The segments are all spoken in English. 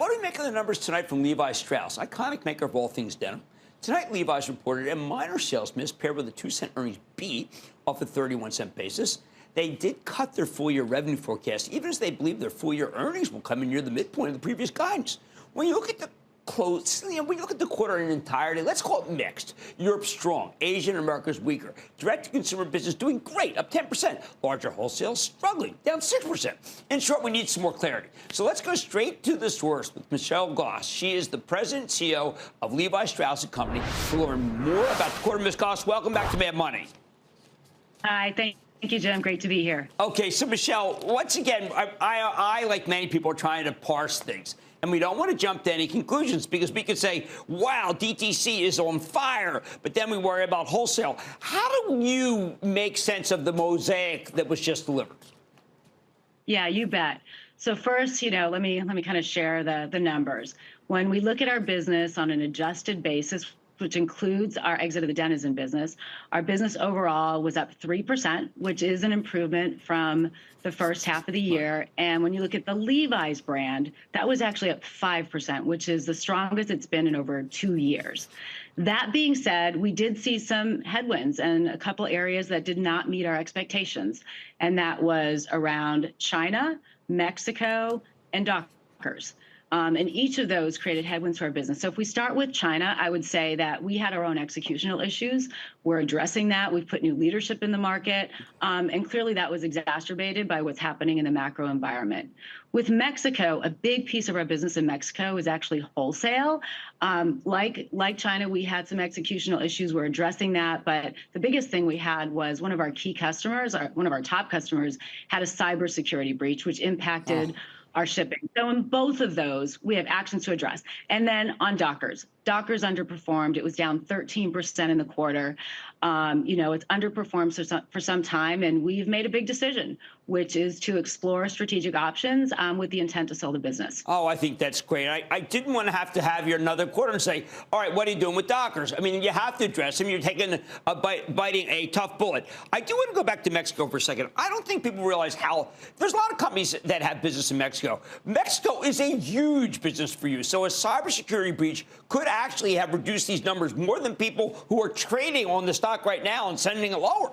what do we make of the numbers tonight from Levi Strauss, iconic maker of all things denim? Tonight, Levi's reported a minor sales miss paired with a 2-cent earnings beat off a 31-cent basis. They did cut their full-year revenue forecast, even as they believe their full-year earnings will come in near the midpoint of the previous guidance. When you look at the close, when you look at the quarter in entirety, let's call it mixed. Europe's strong, Asian and America's weaker. Direct-to-consumer business doing great, up 10%. Larger wholesale struggling, down 6%. In short, we need some more clarity. So let's go straight to the source with Michelle Goss. She is the president and CEO of Levi Strauss & Company. We'll learn more about the quarter. Ms. Goss, welcome back to Mad Money. Hi, thank you, Jim. Great to be here. Okay, so Michelle, once again, I like many people, are trying to parse things. And we don't want to jump to any conclusions because we could say, wow, DTC is on fire, but then we worry about wholesale. How do you make sense of the mosaic that was just delivered? Yeah, you bet. So first, let me kind of share the numbers. When we look at our business on an adjusted basis, which includes our exit of the Denizen business, our business overall was up 3%, which is an improvement from the first half of the year. And when you look at the Levi's brand, that was actually up 5%, which is the strongest it's been in over 2 years. That being said, we did see some headwinds and a couple areas that did not meet our expectations. And that was around China, Mexico, and Dockers. And each of those created headwinds for our business. So if we start with China, I would say that we had our own executional issues. We're addressing that. We've put new leadership in the market. And clearly that was exacerbated by what's happening in the macro environment. With Mexico, a big piece of our business in Mexico is actually wholesale. Like China, we had some executional issues. We're addressing that. But the biggest thing we had was one of our key customers, one of our top customers, had a cybersecurity breach, which impacted our shipping. So in both of those, we have actions to address. And then on Dockers underperformed. It was down 13% in the quarter. It's underperformed for some time, and we've made a big decision, which is to explore strategic options with the intent to sell the business. Oh, I think that's great. I didn't want to have you another quarter and say, all right, what are you doing with Dockers? I mean, you have to address them. You're taking biting a tough bullet. I do want to go back to Mexico for a second. I don't think people realize how there's a lot of companies that have business in Mexico. Mexico is a huge business for you. So a cybersecurity breach could actually have reduced these numbers more than people who are trading on the stock right now and sending it lower.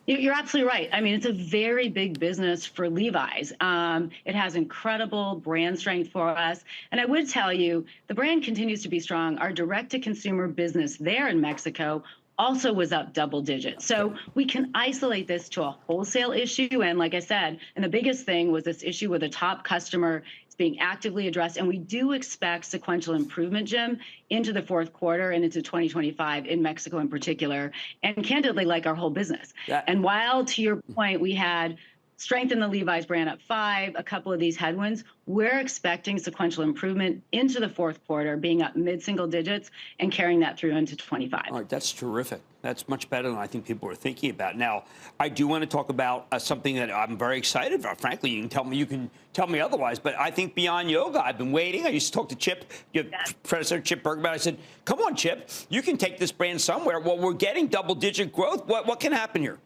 You're absolutely right. I mean, it's a very big business for Levi's. It has incredible brand strength for us. And I would tell you, the brand continues to be strong. Our direct-to-consumer business there in Mexico also was up double digits. So we can isolate this to a wholesale issue. And like I said, and the biggest thing was this issue with a top customer. It's being actively addressed. And we do expect sequential improvement, Jim, into the fourth quarter and into 2025 in Mexico in particular, and candidly, like our whole business. Yeah. And while, to your point, we had strength in the Levi's brand up 5, a couple of these headwinds, we're expecting sequential improvement into the fourth quarter, being up mid-single digits and carrying that through into 25. All right, that's terrific. That's much better than I think people are thinking about. Now, I do want to talk about something that I'm very excited about. Frankly, you can tell me otherwise, but I think Beyond Yoga, I've been waiting. I used to talk to Chip, your predecessor, Chip Bergman. I said, come on, Chip, you can take this brand somewhere. Well, we're getting double-digit growth. What can happen here?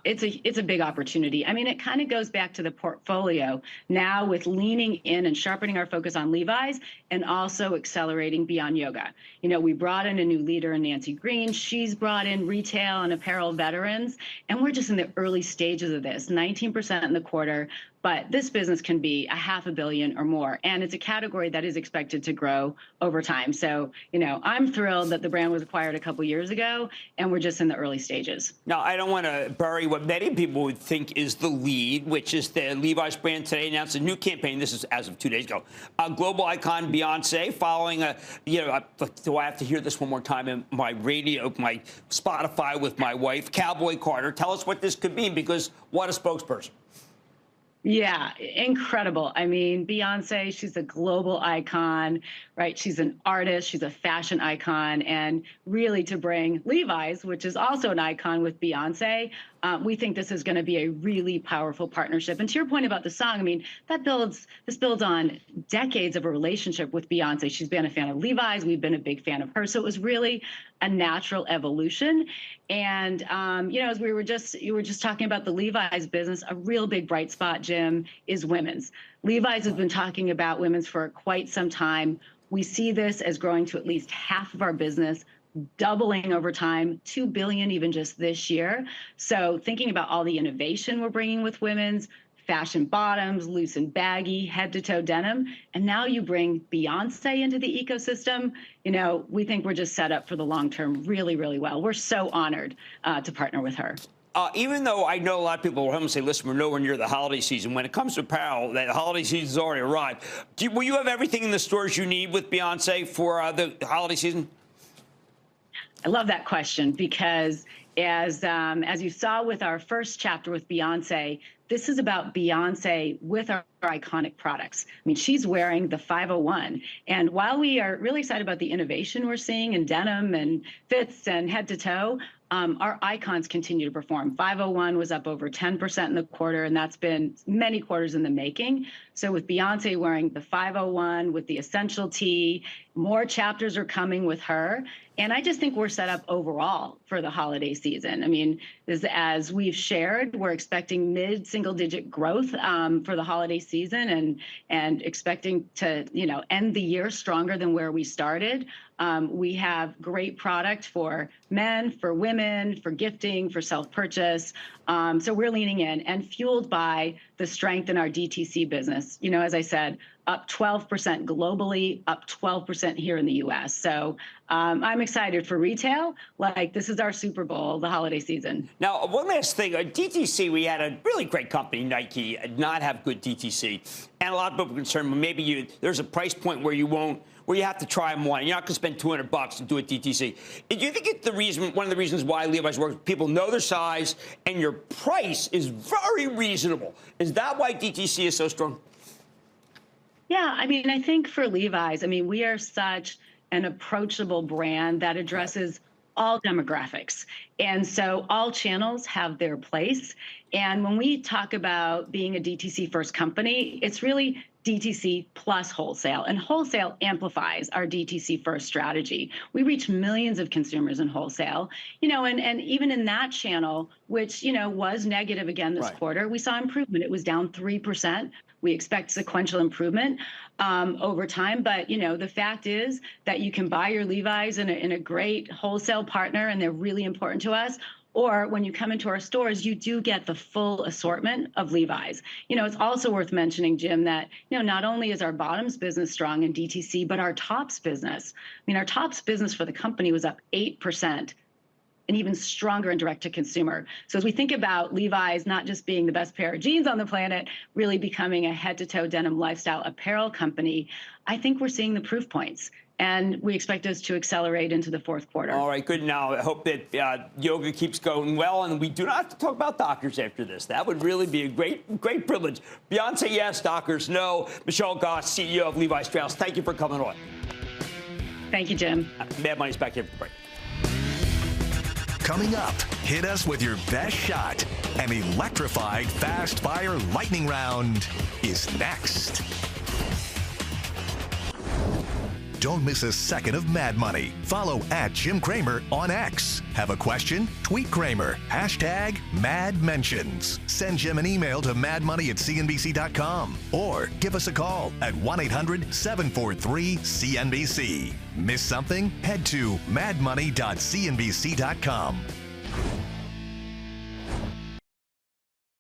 It's a big opportunity. I mean, it kind of goes back to the portfolio now with leaning in and sharpening our focus on Levi's and also accelerating Beyond Yoga. We brought in a new leader in Nancy Green. She's brought in retail and apparel veterans, and we're just in the early stages of this, 19% in the quarter. But this business can be $500 million or more, and it's a category that is expected to grow over time. So, I'm thrilled that the brand was acquired a couple years ago, and we're just in the early stages. Now, I don't want to bury what many people would think is the lead, which is the Levi's brand today announced a new campaign. This is as of 2 days ago. Global icon Beyoncé following do I have to hear this one more time in my radio, my Spotify with my wife, Cowboy Carter. Tell us what this could mean, because what a spokesperson. Yeah, incredible. I mean, Beyoncé, she's a global icon, right? She's an artist, she's a fashion icon, and really to bring Levi's, which is also an icon with Beyoncé, we think this is going to be a really powerful partnership. And to your point about the song, I mean, this builds on decades of a relationship with Beyoncé. She's been a fan of Levi's. We've been a big fan of her. So it was really a natural evolution. And as you were just talking about the Levi's business, a real big bright spot, Jim, is women's. Levi's has been talking about women's for quite some time. We see this as growing to at least half of our business, doubling over time, $2 billion even just this year. So thinking about all the innovation we're bringing with women's, fashion bottoms, loose and baggy, head-to-toe denim, and now you bring Beyoncé into the ecosystem, we think we're just set up for the long term really, really well. We're so honored to partner with her. Even though I know a lot of people will come and say, listen, we're nowhere near the holiday season. When it comes to apparel, that holiday season's already arrived. Will you have everything in the stores you need with Beyoncé for the holiday season? I love that question because as you saw with our first chapter with Beyoncé, this is about Beyoncé with our iconic products. I mean, she's wearing the 501. And while we are really excited about the innovation we're seeing in denim and fits and head to toe, our icons continue to perform. 501 was up over 10% in the quarter, and that's been many quarters in the making. So with Beyoncé wearing the 501 with the essential tee, more chapters are coming with her. And I just think we're set up overall for the holiday season. I mean, as we've shared, we're expecting mid-single-digit growth for the holiday season and expecting to, end the year stronger than where we started. We have great product for men, for women, for gifting, for self-purchase. So we're leaning in and fueled by the strength in our DTC business. As I said, up 12% globally, up 12% here in the U.S. So I'm excited for retail. This is our Super Bowl, the holiday season. Now, one last thing. DTC, we had a really great company, Nike, not have good DTC. And a lot of people are concerned, well, maybe there's a price point where you have to try them one. You're not going to spend $200 to do a DTC. Do you think it's one of the reasons why Levi's works? People know their size, and your price is very reasonable. Is that why DTC is so strong? Yeah, I think for Levi's, we are such an approachable brand that addresses all demographics. And so all channels have their place. And when we talk about being a DTC first company, it's really DTC plus wholesale, and wholesale amplifies our DTC first strategy. We reach millions of consumers in wholesale, and even in that channel, which, was negative again this quarter, we saw improvement. It was down 3%. We expect sequential improvement over time. But, the fact is that you can buy your Levi's in a great wholesale partner, and they're really important to us. Or when you come into our stores, you do get the full assortment of Levi's. It's also worth mentioning, Jim, that, not only is our bottoms business strong in DTC, but our tops business. Our tops business for the company was up 8%. And even stronger in direct-to-consumer. So as we think about Levi's not just being the best pair of jeans on the planet, really becoming a head-to-toe denim lifestyle apparel company, I think we're seeing the proof points. And we expect us to accelerate into the fourth quarter. All right, good. Now, I hope that yoga keeps going well, and we do not have to talk about Dockers after this. That would really be a great privilege. Beyoncé, yes. Dockers, no. Michelle Goss, CEO of Levi Strauss, thank you for coming on. Thank you, Jim. Mad Money's back here for the break. Coming up, hit us with your best shot. An electrified fast fire lightning round is next. Don't miss a second of Mad Money. Follow @Jim Cramer on X. Have a question? Tweet Cramer. #MadMentions. Send Jim an email to madmoney@cnbc.com or give us a call at 1-800-743-CNBC. Miss something? Head to madmoney.cnbc.com.